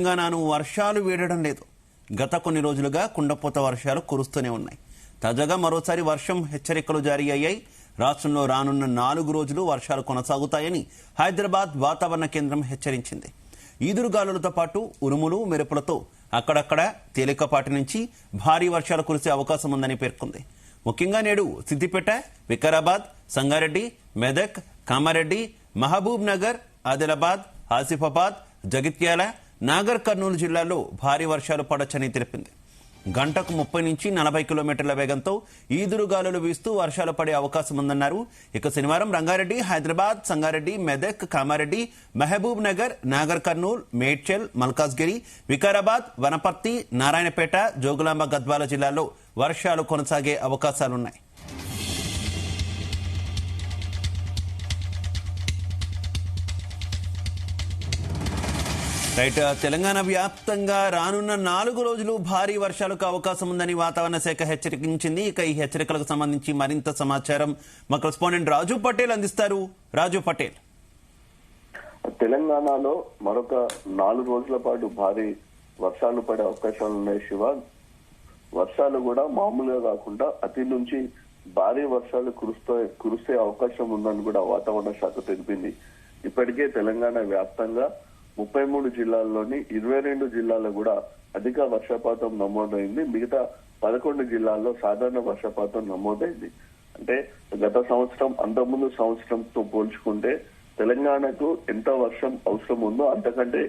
తెలంగాణను వర్షాలు వీడడం లేదు. గత కొన్ని రోజులుగా కుండపోత వర్షాలు కురుస్తూనే ఉన్నాయి. తాజాగా మరోసారి వర్షం హెచ్చరికలు జారీ అయ్యాయి. రాష్ట్రంలో రానున్న 4 రోజులు వర్షాలు కొనసాగుతాయని హైదరాబాద్ వాతావరణ కేంద్రం హెచ్చరించింది. ఈదురుగాలులతో పాటు ఉరుములు మెరుపులతో అక్కడక్కడ తేలికపాటి నుంచి భారీ వర్షాలు కురిసే అవకాశం ఉందని పేర్కొంది. ముఖ్యంగా నేడు సిద్దిపేట, వికారాబాద్, సంగారెడ్డి, మెదక్, కామారెడ్డి, మహబూబ్ నగర్, ఆదిలాబాద్, ఆసిఫాబాద్, జగిత్యాల, నాగర్ కర్నూలు జిల్లాల్లో భారీ వర్షాలు పడొచ్చని తెలిపింది. గంటకు 30 నుంచి 40 కిలోమీటర్ల వేగంతో ఈదురుగాలులు వీస్తూ వర్షాలు పడే అవకాశం ఉందన్నారు. ఇక శనివారం రంగారెడ్డి, హైదరాబాద్, సంగారెడ్డి, మెదక్, కామారెడ్డి, మహబూబ్ నగర్, నాగర్ కర్నూల్, మేడ్చల్, మల్కాజ్గిరి, వికారాబాద్, వనపర్తి, నారాయణపేట, జోగులాంబ, గద్వాల జిల్లాల్లో వర్షాలు కొనసాగే అవకాశాలున్నాయి. తెలంగాణ వ్యాప్తంగా రానున్న 4 రోజులు భారీ వర్షాలకు అవకాశం ఉందని వాతావరణ శాఖ హెచ్చరించింది. ఇక ఈ హెచ్చరికలకు సంబంధించి మరింత సమాచారం మా కరెస్పాండెంట్ రాజు పటేల్ అందిస్తారు. రాజు పటేల్, తెలంగాణలో మరొక 4 రోజుల పాటు భారీ వర్షాలు పడే అవకాశాలు ఉన్నాయి. శివ, వర్షాలు కూడా మామూలుగా కాకుండా అతి నుంచి భారీ వర్షాలు కురిసే అవకాశం ఉందని కూడా వాతావరణ శాఖ తెలిపింది. ఇప్పటికే తెలంగాణ వ్యాప్తంగా 33 జిల్లాల్లోని 22 జిల్లాల్లో కూడా అధిక వర్షపాతం నమోదైంది. మిగతా 11 జిల్లాల్లో సాధారణ వర్షపాతం నమోదైంది. అంటే గత సంవత్సరం, అంతకుముందు సంవత్సరంతో పోల్చుకుంటే తెలంగాణకు ఎంత వర్షం అవసరం ఉందో అంతకంటే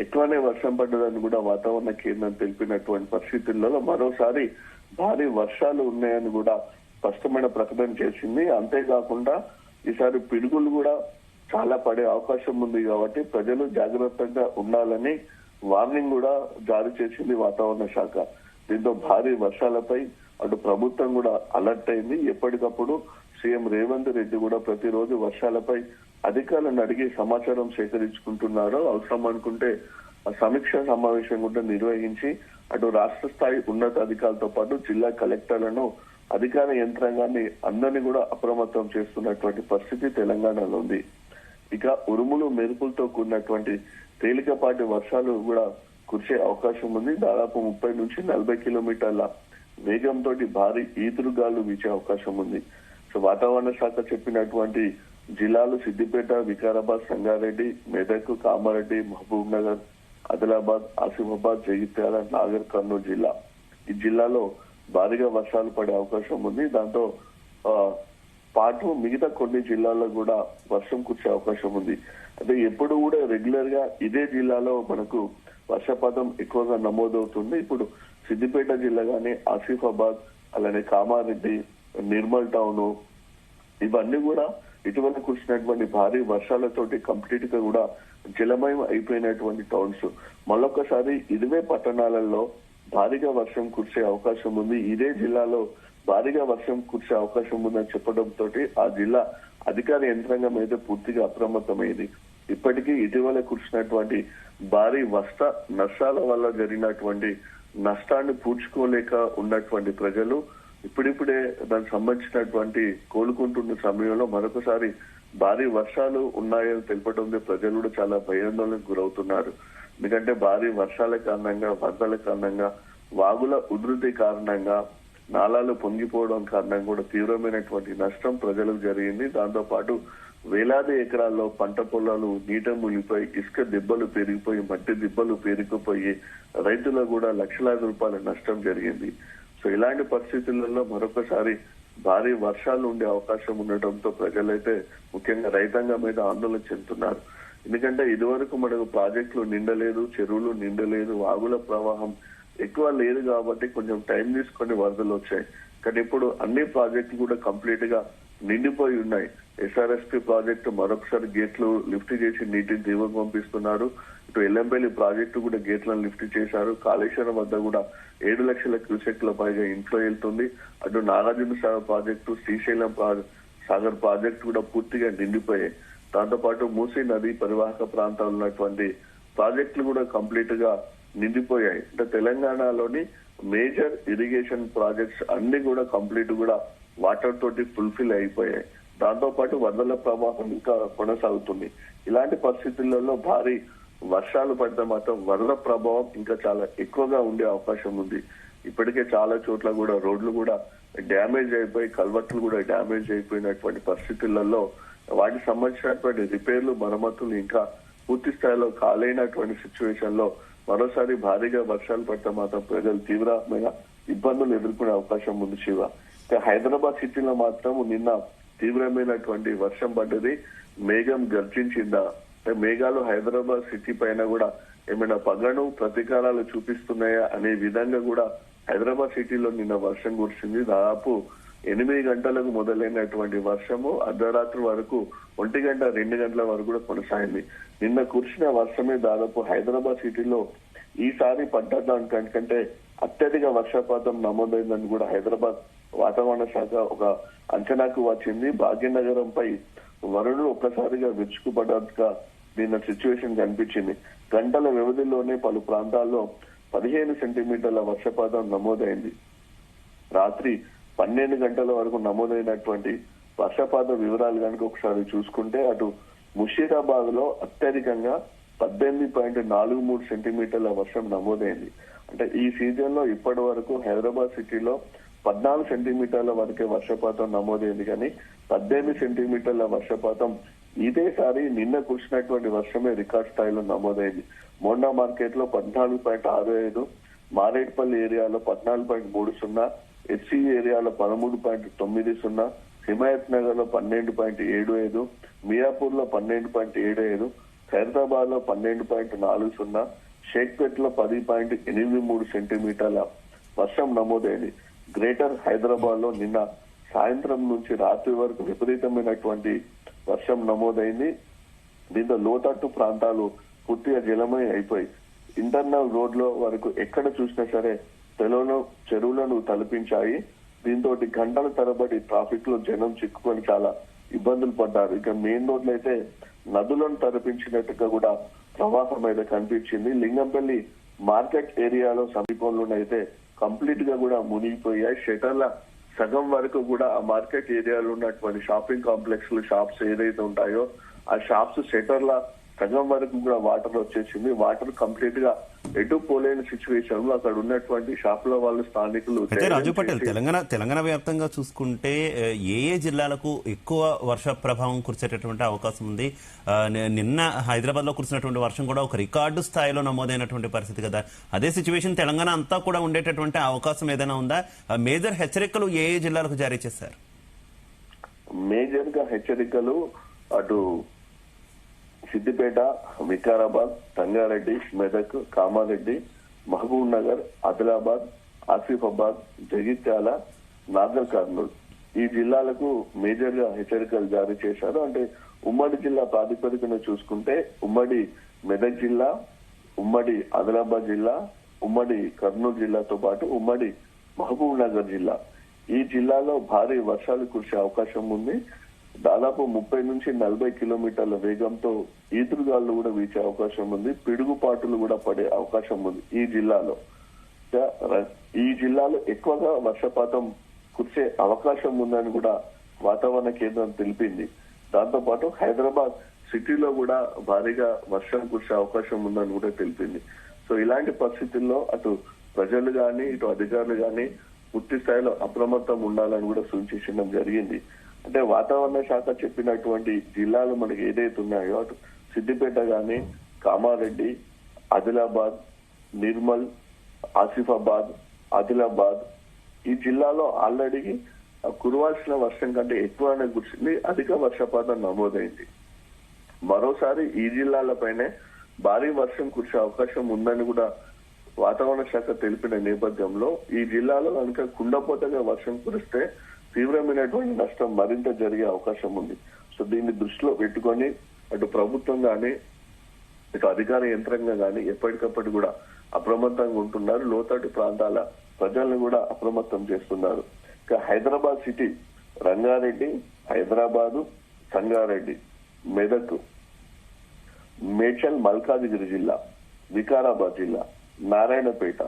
ఎక్కువనే వర్షం పడ్డదని కూడా వాతావరణ కేంద్రం తెలిపినటువంటి పరిస్థితుల్లో మరోసారి భారీ వర్షాలు ఉన్నాయని కూడా స్పష్టమైన ప్రకటన చేసింది. అంతేకాకుండా ఈసారి పిడుగులు కూడా చాలా పడే అవకాశం ఉంది కాబట్టి ప్రజలు జాగ్రత్తగా ఉండాలని వార్నింగ్ కూడా జారీ చేసింది వాతావరణ శాఖ. దీంతో భారీ వర్షాలపై అటు ప్రభుత్వం కూడా అలర్ట్ అయింది. ఎప్పటికప్పుడు సీఎం రేవంత్ రెడ్డి కూడా ప్రతిరోజు వర్షాలపై అధికారులను అడిగి సమాచారం సేకరించుకుంటున్నారు. అవసరం అనుకుంటే సమీక్ష సమావేశం కూడా నిర్వహించి అటు రాష్ట్ర స్థాయి ఉన్నతాధికారులతో పాటు జిల్లా కలెక్టర్లను, అధికార యంత్రాంగాన్ని అందరినీ కూడా అప్రమత్తం చేస్తున్నటువంటి పరిస్థితి తెలంగాణలో ఉంది. ఇక ఉరుములు మెరుపులతో కూడినటువంటి తేలికపాటి వర్షాలు కూడా కురిసే అవకాశం ఉంది. దాదాపు 30 నుంచి 40 కిలోమీటర్ల వేగంతో భారీ ఈదురుగాలు వీచే అవకాశం ఉంది. సో వాతావరణ శాఖ చెప్పినటువంటి జిల్లాలు సిద్దిపేట, వికారాబాద్, సంగారెడ్డి, మెదక్, కామారెడ్డి, మహబూబ్ నగర్, ఆదిలాబాద్, ఆసిఫాబాద్, జగిత్యాల, నాగర్ కర్నూలు జిల్లా. ఈ జిల్లాలో భారీగా వర్షాలు పడే అవకాశం ఉంది. దాంతో పాటు మిగతా కొన్ని జిల్లాల్లో కూడా వర్షం కురిసే అవకాశం ఉంది. అంటే ఎప్పుడు కూడా రెగ్యులర్ గా ఇదే జిల్లాలో మనకు వర్షపాతం ఎక్కువగా నమోదవుతుంది. ఇప్పుడు సిద్దిపేట జిల్లా గానీ, ఆసిఫాబాద్, అలానే కామారెడ్డి, నిర్మల్ టౌన్, ఇవన్నీ కూడా ఇటీవల కురిసినటువంటి భారీ వర్షాలతోటి కంప్లీట్ గా కూడా జలమయం అయిపోయినటువంటి టౌన్స్. మళ్ళొక్కసారి ఇదివే పట్టణాలలో భారీగా వర్షం కురిసే అవకాశం ఉంది. ఇదే జిల్లాలో భారీగా వర్షం కురిసే అవకాశం ఉందని చెప్పడంతో ఆ జిల్లా అధికార యంత్రాంగం అయితే పూర్తిగా అప్రమత్తమైంది. ఇప్పటికీ ఇటీవల కురిసినటువంటి భారీ నష్టాల వల్ల జరిగినటువంటి నష్టాన్ని పూడ్చుకోలేక ఉన్నటువంటి ప్రజలు ఇప్పుడిప్పుడే దానికి సంబంధించినటువంటి కోలుకుంటున్న సమయంలో మరొకసారి భారీ వర్షాలు ఉన్నాయని తెలపడంతో ప్రజలు కూడా చాలా భయాందోళనకు గురవుతున్నారు. ఎందుకంటే భారీ వర్షాల కారణంగా, వరదల కారణంగా, వాగుల ఉధృతి కారణంగా, నాలాలు పొంగిపోవడం కారణంగా కూడా తీవ్రమైనటువంటి నష్టం ప్రజలకు జరిగింది. దాంతో పాటు వేలాది ఎకరాల్లో పంట పొలాలు నీట మునిగిపోయి, ఇసుక దిబ్బలు పెరిగిపోయి, మట్టి దిబ్బలు పెరిగిపోయి రైతులకు కూడా లక్షలాది రూపాయల నష్టం జరిగింది. సో ఇలాంటి పరిస్థితులలో మరొకసారి భారీ వర్షాలు ఉండే అవకాశం ఉండటంతో ప్రజలైతే ముఖ్యంగా రైతాంగం మీద ఆందోళన చెందుతున్నారు. ఎందుకంటే ఇదివరకు మనకు ప్రాజెక్టులు నిండలేదు, చెరువులు నిండలేదు, వాగుల ప్రవాహం ఎక్కువ లేదు కాబట్టి కొంచెం టైం తీసుకొని వరదలు వచ్చాయి. కానీ ఇప్పుడు అన్ని ప్రాజెక్టులు కూడా కంప్లీట్ గా నిండిపోయి ఉన్నాయి. ఎస్ఆర్ఎస్పీ ప్రాజెక్టు మరొకసారి గేట్లు లిఫ్ట్ చేసి నీటిని దిగువకు పంపిస్తున్నారు. ఇటు ఎల్లంపల్లి ప్రాజెక్టు కూడా గేట్లను లిఫ్ట్ చేశారు. కాళేశ్వరం వద్ద కూడా 7 లక్షల క్యూసెక్ల పైగా ఇంట్లో వెళ్తుంది. అటు నాగార్జున సాగర్ ప్రాజెక్టు, శ్రీశైలం సాగర్ ప్రాజెక్టు కూడా పూర్తిగా నిండిపోయాయి. దాంతో పాటు మూసీ నది పరివాహక ప్రాంతాల్లో ఉన్నటువంటి ప్రాజెక్టులు కూడా కంప్లీట్ గా నిండిపోయాయి. అంటే తెలంగాణలోని మేజర్ ఇరిగేషన్ ప్రాజెక్ట్స్ అన్ని కూడా కంప్లీట్ కూడా వాటర్ తోటి ఫుల్ఫిల్ అయిపోయాయి. దాంతో పాటు వరదల ప్రవాహం ఇంకా కొనసాగుతుంది. ఇలాంటి పరిస్థితులలో భారీ వర్షాలు పడితే మాత్రం వరద ప్రభావం ఇంకా చాలా ఎక్కువగా ఉండే అవకాశం ఉంది. ఇప్పటికే చాలా చోట్ల కూడా రోడ్లు కూడా డ్యామేజ్ అయిపోయి, కల్వర్ట్లు కూడా డ్యామేజ్ అయిపోయినటువంటి పరిస్థితులలో వాటికి సంబంధించినటువంటి రిపేర్లు, మరమ్మతులు ఇంకా పూర్తి స్థాయిలో కాలేనటువంటి సిచ్యువేషన్ లో మరోసారి భారీగా వర్షాలు పడితే మాత్రం ప్రజలు తీవ్రమైన ఇబ్బందులు ఎదుర్కొనే అవకాశం ఉంది శివ. హైదరాబాద్ సిటీలో మాత్రం నిన్న తీవ్రమైనటువంటి వర్షం పడ్డది. మేఘం గర్జించిందా, మేఘాలు హైదరాబాద్ సిటీ పైన కూడా ఏమైనా పగను ప్రతీకారాలు చూపిస్తున్నాయా అనే విధంగా కూడా హైదరాబాద్ సిటీలో నిన్న వర్షం కురిసింది. దాదాపు 8 గంటలకు మొదలైనటువంటి వర్షము అర్ధరాత్రి వరకు 1 గంట 2 గంటల వరకు కూడా కొనసాగింది. నిన్న కురిసిన వర్షమే దాదాపు హైదరాబాద్ సిటీలో ఈసారి పడ్డదానికంటే అత్యధిక వర్షపాతం నమోదైందని కూడా హైదరాబాద్ వాతావరణ శాఖ ఒక అంచనాకు వచ్చింది. భాగ్యనగరంపై వరుణుడు ఒక్కసారిగా విరుచుకుపడ్డట్టుగా నిన్న సిచ్యువేషన్ కనిపించింది. గంటల వ్యవధిలోనే పలు ప్రాంతాల్లో 15 సెంటీమీటర్ల వర్షపాతం నమోదైంది. రాత్రి 12 గంటల వరకు నమోదైనటువంటి వర్షపాత వివరాలు కనుక ఒకసారి చూసుకుంటే అటు ముషీరాబాద్ లో అత్యధికంగా 18.43 సెంటీమీటర్ల వర్షం నమోదైంది. అంటే ఈ సీజన్ లో ఇప్పటి వరకు హైదరాబాద్ సిటీలో 14 సెంటీమీటర్ల వరకే వర్షపాతం నమోదైంది, కానీ 18 సెంటీమీటర్ల వర్షపాతం ఇదేసారి నిన్న కురిసినటువంటి వర్షమే రికార్డ్ స్థాయిలో నమోదైంది. మోండా మార్కెట్ లో 14.65, మారేడ్పల్లి ఏరియాలో 14.30, హెచ్సి ఏరియాలో 13.90, హిమాయత్ నగర్ లో 12.75, మియాపూర్ లో 12.75, ఖైరతాబాద్ లో 12.40, షేక్పేట్ లో 10.83 సెంటీమీటర్ల వర్షం నమోదైంది. గ్రేటర్ హైదరాబాద్ లో నిన్న సాయంత్రం నుంచి రాత్రి వరకు విపరీతమైనటువంటి వర్షం నమోదైంది. దీంతో లోతట్టు ప్రాంతాలు పూర్తిగా జలమై అయిపోయి ఇంటర్నల్ రోడ్ లో వరకు ఎక్కడ చూసినా సరే చెరువులను తలపించాయి. దీంతో గంటల తరబడి ట్రాఫిక్ లో జనం చిక్కుకొని చాలా ఇబ్బందులు పడ్డారు. ఇక మెయిన్ రోడ్లు అయితే నదులను తలపించినట్టుగా కూడా ప్రవాహం అయితే కనిపించింది. లింగంపల్లి మార్కెట్ ఏరియాలో సమీపంలోనైతే కంప్లీట్ గా కూడా మునిగిపోయాయి. షటర్ల సగం వరకు కూడా ఆ మార్కెట్ ఏరియాలో ఉన్నటువంటి షాపింగ్ కాంప్లెక్స్ షాప్స్ ఏదైతే ఉంటాయో ఆ షాప్స్ షటర్ల సగం వరకు కూడా వాటర్ వచ్చేసింది. వాటర్ కంప్లీట్ గా ఎటు పోలేని సిచ్యువేషన్ లో అక్కడ ఉన్నటువంటి షాపుల వాళ్ళు స్థానికులు. అయితే రాజు పటేల్, తెలంగాణ వ్యాప్తంగా చూసుకుంటే ఏ జిల్లాలకు ఎక్కువ వర్ష ప్రభావం కురిసేటటువంటి అవకాశం ఉంది? నిన్న హైదరాబాద్ లో కురిసినటువంటి వర్షం కూడా ఒక రికార్డు స్థాయిలో నమోదైనటువంటి పరిస్థితి కదా. అదే సిచ్యువేషన్ తెలంగాణ అంతా కూడా ఉండేటటువంటి అవకాశం ఏదైనా ఉందా? మేజర్ హెచ్చరికలు ఏ జిల్లాలకు జారీ చేశారు? మేజర్ గా హెచ్చరికలు అటు సిద్దిపేట, వికారాబాద్, సంగారెడ్డి, మెదక్, కామారెడ్డి, మహబూబ్ నగర్, ఆదిలాబాద్, ఆసిఫాబాద్, జగిత్యాల, నాగర్ కర్నూలు ఈ జిల్లాలకు మేజర్ గా హెచ్చరికలు జారీ చేశారు. అంటే ఉమ్మడి జిల్లా ప్రాతిపదికన చూసుకుంటే ఉమ్మడి మెదక్ జిల్లా, ఉమ్మడి ఆదిలాబాద్ జిల్లా, ఉమ్మడి కర్నూలు జిల్లాతో పాటు ఉమ్మడి మహబూబ్ నగర్ జిల్లా ఈ జిల్లాలో భారీ వర్షాలు కురిసే అవకాశం ఉంది. దాదాపు 30 నుంచి 40 కిలోమీటర్ల వేగంతో ఈదురుగాలు కూడా వీచే అవకాశం ఉంది. పిడుగుపాటులు కూడా పడే అవకాశం ఉంది ఈ జిల్లాలో. ఈ జిల్లాలో ఎక్కువగా వర్షపాతం కురిసే అవకాశం ఉందని కూడా వాతావరణ కేంద్రం తెలిపింది. దాంతో పాటు హైదరాబాద్ సిటీలో కూడా భారీగా వర్షం కురిసే అవకాశం ఉందని కూడా తెలిపింది. సో ఇలాంటి పరిస్థితుల్లో అటు ప్రజలు గాని ఇటు అధికారులు గాని పూర్తి స్థాయిలో అప్రమత్తం ఉండాలని కూడా సూచించడం జరిగింది. అంటే వాతావరణ శాఖ చెప్పినటువంటి జిల్లాలు మనకి ఏదైతే ఉన్నాయో అటు సిద్దిపేట గాని, కామారెడ్డి, ఆదిలాబాద్, నిర్మల్, ఆసిఫాబాద్, ఆదిలాబాద్ ఈ జిల్లాలో ఆల్రెడీ కురవాల్సిన వర్షం కంటే ఎక్కువనే కురిసింది, అధిక వర్షపాతం నమోదైంది. మరోసారి ఈ జిల్లాలపైనే భారీ వర్షం కురిసే అవకాశం ఉందని కూడా వాతావరణ శాఖ తెలిపిన నేపథ్యంలో ఈ జిల్లాలో కనుక కుండపోతగా వర్షం కురిస్తే తీవ్రమైనటువంటి నష్టం మరింత జరిగే అవకాశం ఉంది. సో దీన్ని దృష్టిలో పెట్టుకొని అటు ప్రభుత్వం గాని ఇటు అధికార యంత్రాంగం గాని ఎప్పటికప్పుడు కూడా అప్రమత్తంగా ఉంటున్నారు. లోతట్టు ప్రాంతాల ప్రజలను కూడా అప్రమత్తం చేస్తున్నారు. ఇక హైదరాబాద్ సిటీ, రంగారెడ్డి, హైదరాబాదు, సంగారెడ్డి, మెదక్, మేడ్చల్, మల్కాజిగిరి జిల్లా, వికారాబాద్ జిల్లా, నారాయణపేట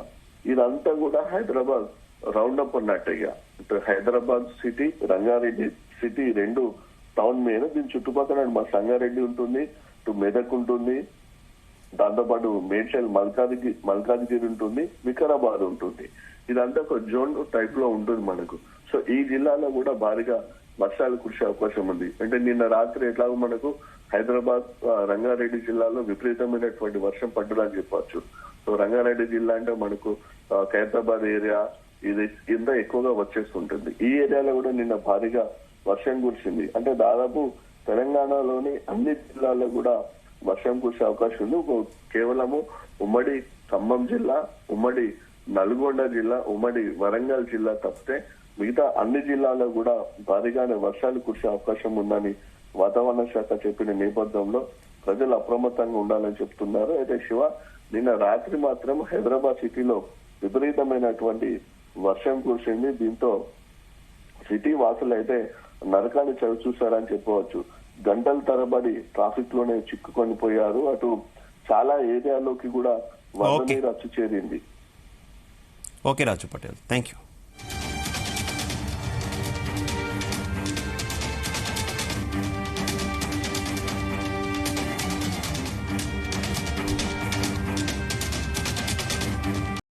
ఇదంతా కూడా హైదరాబాద్ రౌండప్ ఉన్నట్టుగా ఇటు హైదరాబాద్ సిటీ, రంగారెడ్డి సిటీ రెండు టౌన్ మీద, దీని చుట్టుపక్కల మా సంగారెడ్డి ఉంటుంది, ఇటు మెదక్ ఉంటుంది, దాంతోపాటు మేడ్చల్ మల్కాజ్గిరి ఉంటుంది, వికారాబాద్ ఉంటుంది. ఇదంతా ఒక జోన్ టైప్ లో ఉంటుంది మనకు. సో ఈ జిల్లాలో కూడా భారీగా వర్షాలు కురిసే అవకాశం ఉంది. అంటే నిన్న రాత్రి ఎట్లాగో మనకు హైదరాబాద్ రంగారెడ్డి జిల్లాలో విపరీతమైనటువంటి వర్షం పడ్డదని చెప్పవచ్చు. సో రంగారెడ్డి జిల్లా అంటే మనకు ఖైరతాబాద్ ఏరియా ఇది కింద ఎక్కువగా వచ్చేస్తుంటుంది. ఈ ఏరియాలో కూడా నిన్న భారీగా వర్షం కురిసింది. అంటే దాదాపు తెలంగాణలోని అన్ని జిల్లాల్లో కూడా వర్షం కురిసే అవకాశం ఉంది. కేవలము ఉమ్మడి ఖమ్మం జిల్లా, ఉమ్మడి నల్గొండ జిల్లా, ఉమ్మడి వరంగల్ జిల్లా తప్పితే మిగతా అన్ని జిల్లాల్లో కూడా భారీగానే వర్షాలు కురిసే అవకాశం ఉందని వాతావరణ శాఖ చెప్పిన నేపథ్యంలో ప్రజలు అప్రమత్తంగా ఉండాలని చెప్తున్నారు. అయితే శివ, నిన్న రాత్రి మాత్రం హైదరాబాద్ సిటీలో విపరీతమైనటువంటి వర్షం కురిసింది. దీంతో సిటీ వాసులు అయితే నరకాన్ని చవి చూశారని చెప్పవచ్చు. గంటల తరబడి ట్రాఫిక్ లోనే చిక్కుకొని పోయారు. అటు చాలా ఏరియాలోకి కూడా వరద నీరు వచ్చి చేరింది. Okay Raju Patel, thank you.